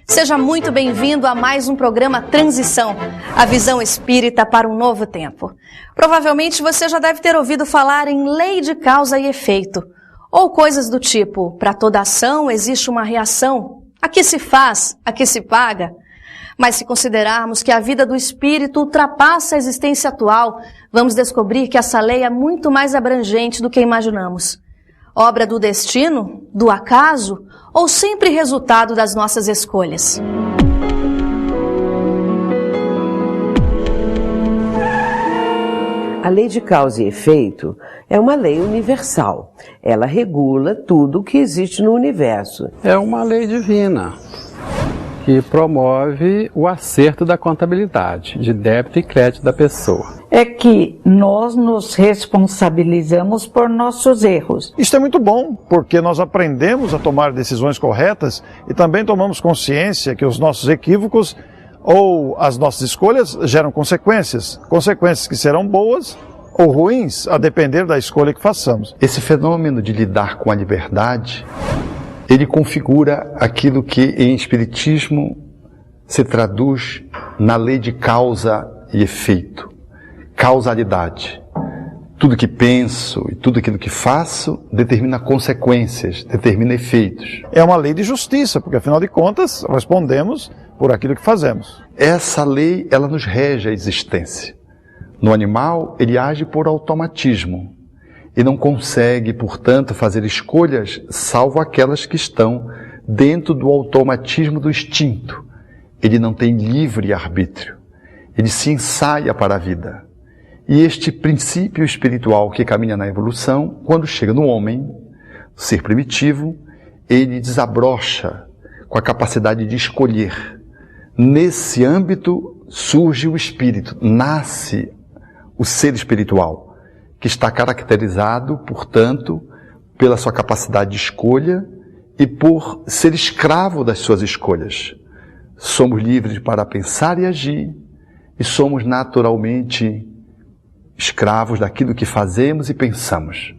Seja muito bem-vindo a mais um programa Transição, a visão espírita para um novo tempo. Provavelmente você já deve ter ouvido falar em lei de causa e efeito, ou coisas do tipo, para toda ação existe uma reação, a que se faz, a que se paga. Mas se considerarmos que a vida do espírito ultrapassa a existência atual, vamos descobrir que essa lei é muito mais abrangente do que imaginamos. Obra do destino, do acaso, ou sempre resultado das nossas escolhas? A lei de causa e efeito é uma lei universal. Ela regula tudo o que existe no universo. É uma lei divina que promove o acerto da contabilidade, de débito e crédito da pessoa. É que nós nos responsabilizamos por nossos erros. Isso é muito bom, porque nós aprendemos a tomar decisões corretas e também tomamos consciência que os nossos equívocos ou as nossas escolhas geram consequências. Consequências que serão boas ou ruins, a depender da escolha que façamos. Esse fenômeno de lidar com a liberdade, ele configura aquilo que em Espiritismo se traduz na lei de causa e efeito. Causalidade. Tudo que penso e tudo aquilo que faço determina consequências, determina efeitos. É uma lei de justiça, porque afinal de contas respondemos por aquilo que fazemos. Essa lei, ela nos rege a existência. No animal, ele age por automatismo e não consegue, portanto, fazer escolhas salvo aquelas que estão dentro do automatismo do instinto. Ele não tem livre arbítrio. Ele se ensaia para a vida. E este princípio espiritual que caminha na evolução, quando chega no homem, ser primitivo, ele desabrocha com a capacidade de escolher. Nesse âmbito surge o espírito, nasce o ser espiritual, que está caracterizado, portanto, pela sua capacidade de escolha e por ser escravo das suas escolhas. Somos livres para pensar e agir e somos naturalmente escravos daquilo que fazemos e pensamos.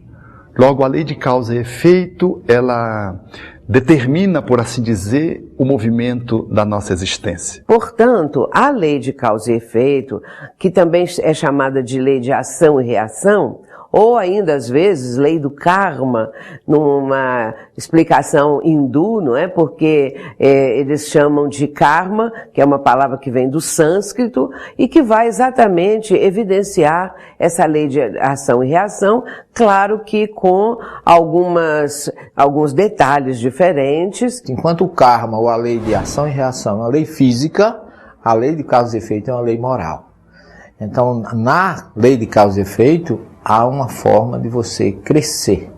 Logo, a lei de causa e efeito, ela determina, por assim dizer, o movimento da nossa existência. Portanto, a lei de causa e efeito, que também é chamada de lei de ação e reação, ou ainda, às vezes, lei do karma, numa explicação hindu, não é? Porque eles chamam de karma, que é uma palavra que vem do sânscrito, e que vai exatamente evidenciar essa lei de ação e reação, claro que com alguns detalhes diferentes. Enquanto o karma, ou a lei de ação e reação, é uma lei física, a lei de causa e efeito é uma lei moral. Então, na lei de causa e efeito, há uma forma de você crescer,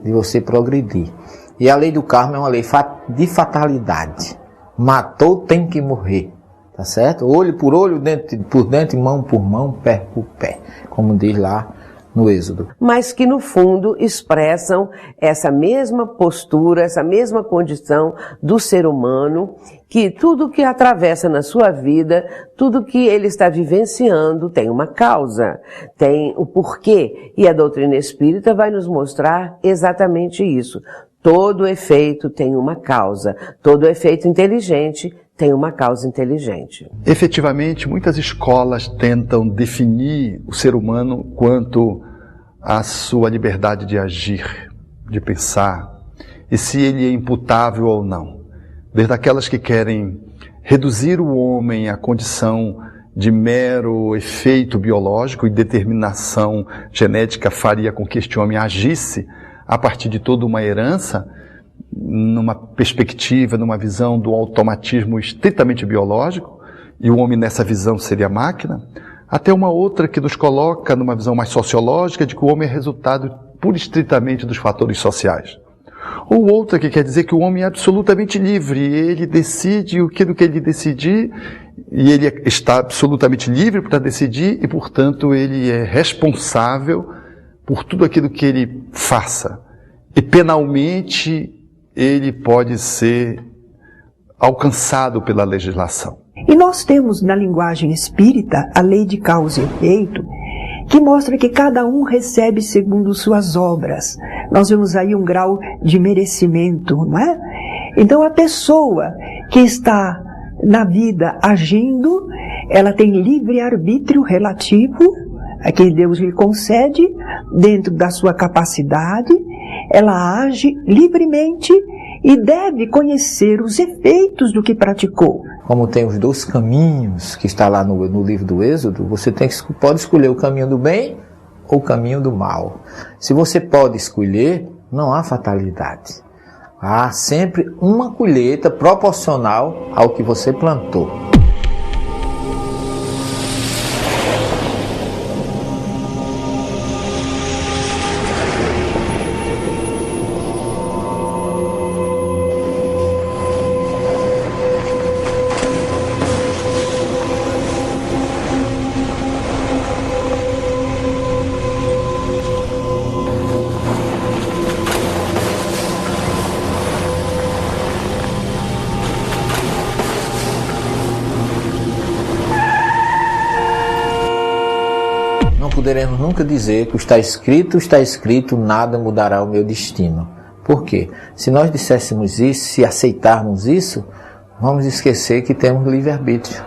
de você progredir. E a lei do karma é uma lei de fatalidade. Matou, tem que morrer. Tá certo? Olho por olho, dente por dente, mão por mão, pé por pé. Como diz lá no Êxodo. Mas que no fundo expressam essa mesma postura, essa mesma condição do ser humano, que tudo que atravessa na sua vida, tudo que ele está vivenciando tem uma causa, tem o porquê. E a doutrina espírita vai nos mostrar exatamente isso. Todo efeito tem uma causa, todo efeito inteligente tem uma causa inteligente. Efetivamente, muitas escolas tentam definir o ser humano quanto à sua liberdade de agir, de pensar, e se ele é imputável ou não. Desde aquelas que querem reduzir o homem à condição de mero efeito biológico e determinação genética faria com que este homem agisse a partir de toda uma herança, numa perspectiva, numa visão do automatismo estritamente biológico, e o homem nessa visão seria máquina, até uma outra que nos coloca numa visão mais sociológica de que o homem é resultado pura e estritamente dos fatores sociais. Ou outra que quer dizer que o homem é absolutamente livre, ele decide o que ele decidir, e ele está absolutamente livre para decidir, e portanto ele é responsável por tudo aquilo que ele faça. E penalmente ele pode ser alcançado pela legislação. E nós temos na linguagem espírita a lei de causa e efeito, que mostra que cada um recebe segundo suas obras. Nós vemos aí um grau de merecimento, não é? Então a pessoa que está na vida agindo, ela tem livre-arbítrio relativo, a que Deus lhe concede, dentro da sua capacidade, ela age livremente e deve conhecer os efeitos do que praticou. Como tem os 2 caminhos que está lá no livro do Êxodo, você pode escolher o caminho do bem ou o caminho do mal. Se você pode escolher, não há fatalidade. Há sempre uma colheita proporcional ao que você plantou. Poderemos nunca dizer que está escrito, nada mudará o meu destino. Por quê? Se nós disséssemos isso, se aceitarmos isso, vamos esquecer que temos livre-arbítrio.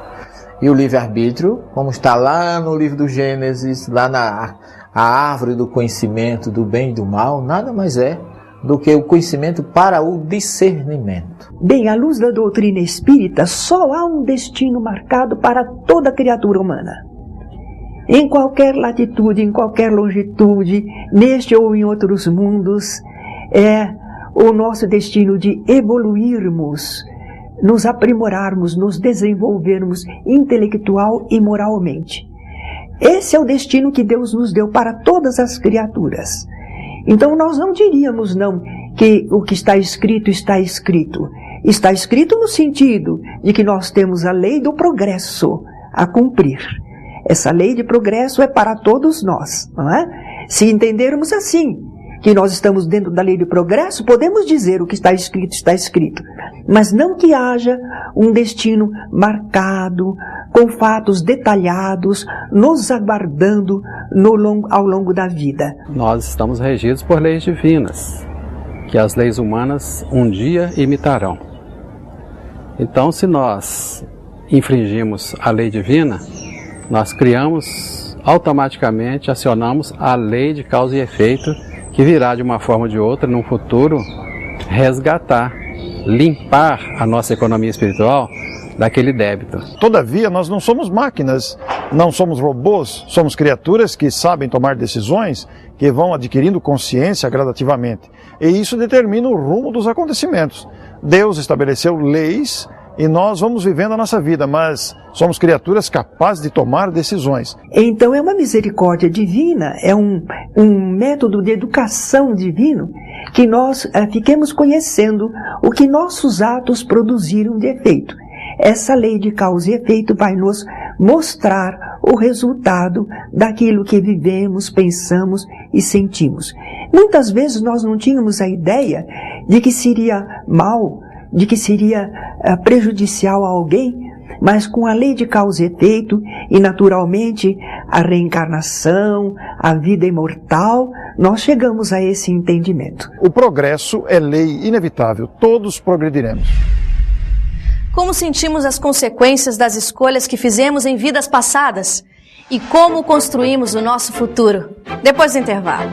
E o livre-arbítrio, como está lá no livro do Gênesis, lá na árvore do conhecimento do bem e do mal, nada mais é do que o conhecimento para o discernimento. Bem, à luz da doutrina espírita, só há um destino marcado para toda criatura humana. Em qualquer latitude, em qualquer longitude, neste ou em outros mundos, é o nosso destino de evoluirmos, nos aprimorarmos, nos desenvolvermos intelectual e moralmente. Esse é o destino que Deus nos deu para todas as criaturas. Então nós não diríamos não que o que está escrito está escrito. Está escrito no sentido de que nós temos a lei do progresso a cumprir. Essa lei de progresso é para todos nós, não é? Se entendermos assim, que nós estamos dentro da lei de progresso, podemos dizer o que está escrito. Mas não que haja um destino marcado, com fatos detalhados, nos aguardando ao longo da vida. Nós estamos regidos por leis divinas, que as leis humanas um dia imitarão. Então, se nós infringimos a lei divina, nós automaticamente acionamos a lei de causa e efeito, que virá de uma forma ou de outra, num futuro, resgatar, limpar a nossa economia espiritual daquele débito. Todavia, nós não somos máquinas, não somos robôs, somos criaturas que sabem tomar decisões, que vão adquirindo consciência gradativamente. E isso determina o rumo dos acontecimentos. Deus estabeleceu leis e nós vamos vivendo a nossa vida, mas somos criaturas capazes de tomar decisões. Então é uma misericórdia divina, é um método de educação divino, que nós fiquemos conhecendo o que nossos atos produziram de efeito. Essa lei de causa e efeito vai nos mostrar o resultado daquilo que vivemos, pensamos e sentimos. Muitas vezes nós não tínhamos a ideia de que seria mal, de que seria prejudicial a alguém, mas com a lei de causa e efeito e naturalmente a reencarnação, a vida imortal, nós chegamos a esse entendimento. O progresso é lei inevitável, todos progrediremos. Como sentimos as consequências das escolhas que fizemos em vidas passadas? E como construímos o nosso futuro? Depois do intervalo.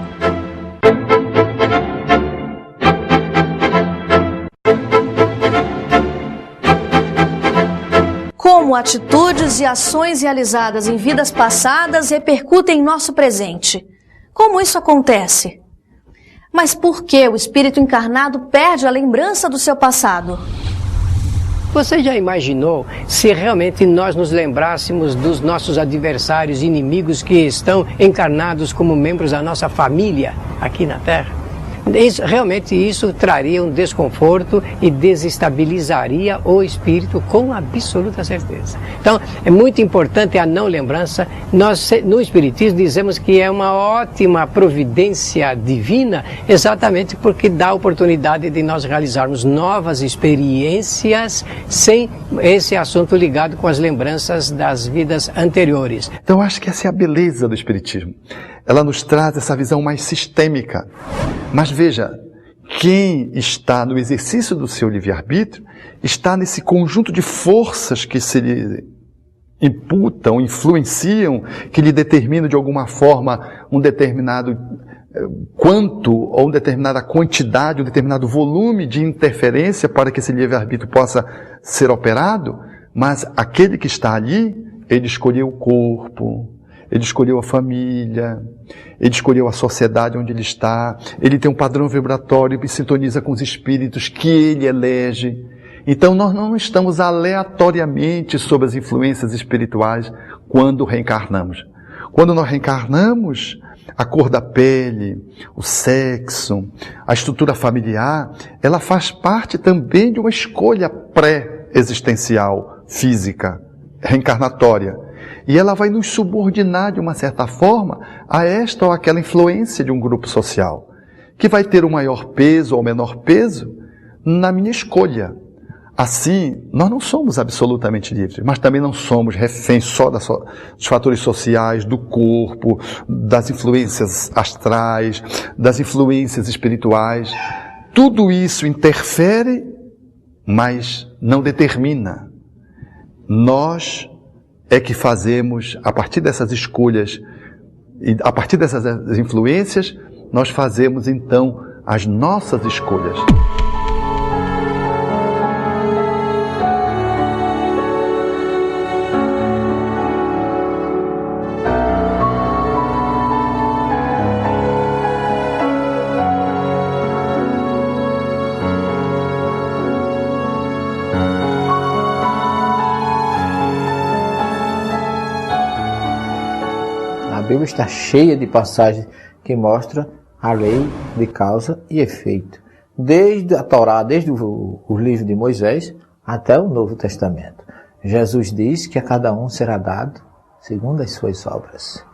Como atitudes e ações realizadas em vidas passadas repercutem em nosso presente? Como isso acontece? Mas por que o espírito encarnado perde a lembrança do seu passado? Você já imaginou se realmente nós nos lembrássemos dos nossos adversários inimigos que estão encarnados como membros da nossa família aqui na Terra? Realmente isso traria um desconforto e desestabilizaria o espírito com absoluta certeza. Então, é muito importante a não lembrança. Nós, no Espiritismo, dizemos que é uma ótima providência divina, exatamente porque dá a oportunidade de nós realizarmos novas experiências sem esse assunto ligado com as lembranças das vidas anteriores. Então, eu acho que essa é a beleza do Espiritismo. Ela nos traz essa visão mais sistêmica. Mas veja, quem está no exercício do seu livre-arbítrio está nesse conjunto de forças que se lhe imputam, influenciam, que lhe determinam de alguma forma um determinado quanto ou uma determinada quantidade, um determinado volume de interferência para que esse livre-arbítrio possa ser operado, mas aquele que está ali, ele escolheu o corpo, ele escolheu a família, ele escolheu a sociedade onde ele está, ele tem um padrão vibratório e sintoniza com os espíritos que ele elege. Então nós não estamos aleatoriamente sob as influências espirituais quando reencarnamos. Quando nós reencarnamos, a cor da pele, o sexo, a estrutura familiar, ela faz parte também de uma escolha pré-existencial, física, reencarnatória. E ela vai nos subordinar de uma certa forma a esta ou aquela influência de um grupo social, que vai ter um maior peso ou menor peso na minha escolha. Assim, nós não somos absolutamente livres, mas também não somos reféns só dos fatores sociais, do corpo, das influências astrais, das influências espirituais. Tudo isso interfere, mas não determina. Nós é que fazemos, a partir dessas escolhas e a partir dessas influências, nós fazemos então as nossas escolhas. A Bíblia está cheia de passagens que mostram a lei de causa e efeito. Desde a Torá, desde o livro de Moisés, até o Novo Testamento. Jesus diz que a cada um será dado segundo as suas obras.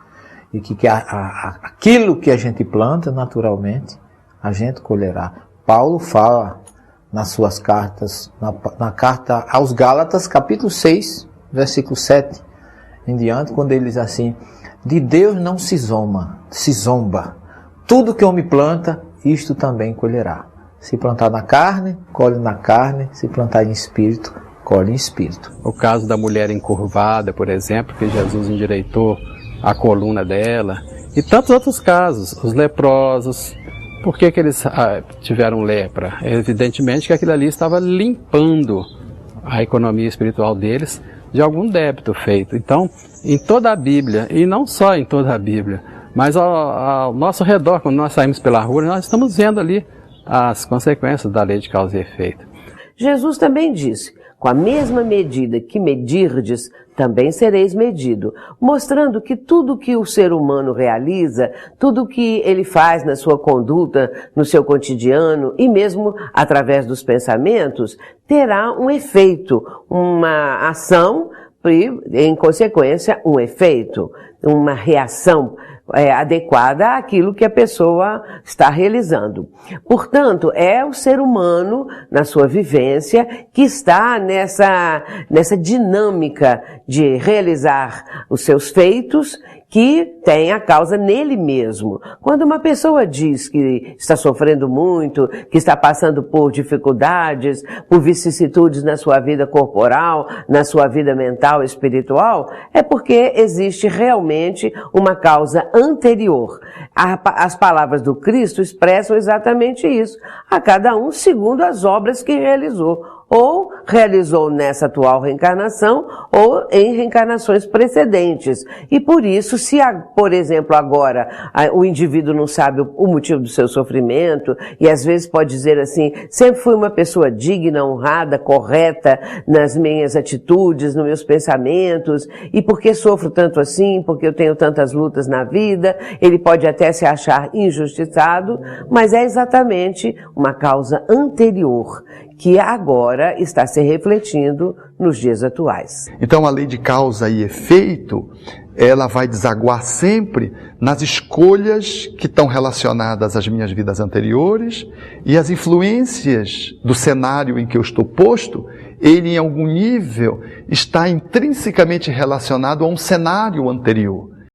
E que aquilo que a gente planta, naturalmente, a gente colherá. Paulo fala nas suas cartas, na carta aos Gálatas, capítulo 6, versículo 7 em diante, quando ele diz assim: de Deus não se zomba. Tudo que o homem planta, isto também colherá. Se plantar na carne, colhe na carne. Se plantar em espírito, colhe em espírito. O caso da mulher encurvada, por exemplo, que Jesus endireitou a coluna dela. E tantos outros casos. Os leprosos. Por que eles tiveram lepra? Evidentemente que aquilo ali estava limpando a economia espiritual deles de algum débito feito. Então, em toda a Bíblia, e não só em toda a Bíblia, mas ao nosso redor, quando nós saímos pela rua, nós estamos vendo ali as consequências da lei de causa e efeito. Jesus também disse: com a mesma medida que medirdes, também sereis medido, mostrando que tudo que o ser humano realiza, tudo que ele faz na sua conduta, no seu cotidiano e mesmo através dos pensamentos, terá um efeito, uma ação e, em consequência, um efeito, uma reação adequada àquilo que a pessoa está realizando. Portanto, é o ser humano, na sua vivência, que está nessa dinâmica de realizar os seus feitos, que tem a causa nele mesmo. Quando uma pessoa diz que está sofrendo muito, que está passando por dificuldades, por vicissitudes na sua vida corporal, na sua vida mental e espiritual, é porque existe realmente uma causa anterior. As palavras do Cristo expressam exatamente isso. A cada um segundo as obras que realizou. ou realizou nessa atual reencarnação ou em reencarnações precedentes. E por isso, se, por exemplo, agora o indivíduo não sabe o motivo do seu sofrimento e às vezes pode dizer assim, sempre fui uma pessoa digna, honrada, correta nas minhas atitudes, nos meus pensamentos, e por que sofro tanto assim, porque eu tenho tantas lutas na vida, ele pode até se achar injustiçado, mas é exatamente uma causa anterior, que agora está se refletindo nos dias atuais. Então a lei de causa e efeito, ela vai desaguar sempre nas escolhas que estão relacionadas às minhas vidas anteriores e as influências do cenário em que eu estou posto, ele em algum nível está intrinsecamente relacionado a um cenário anterior.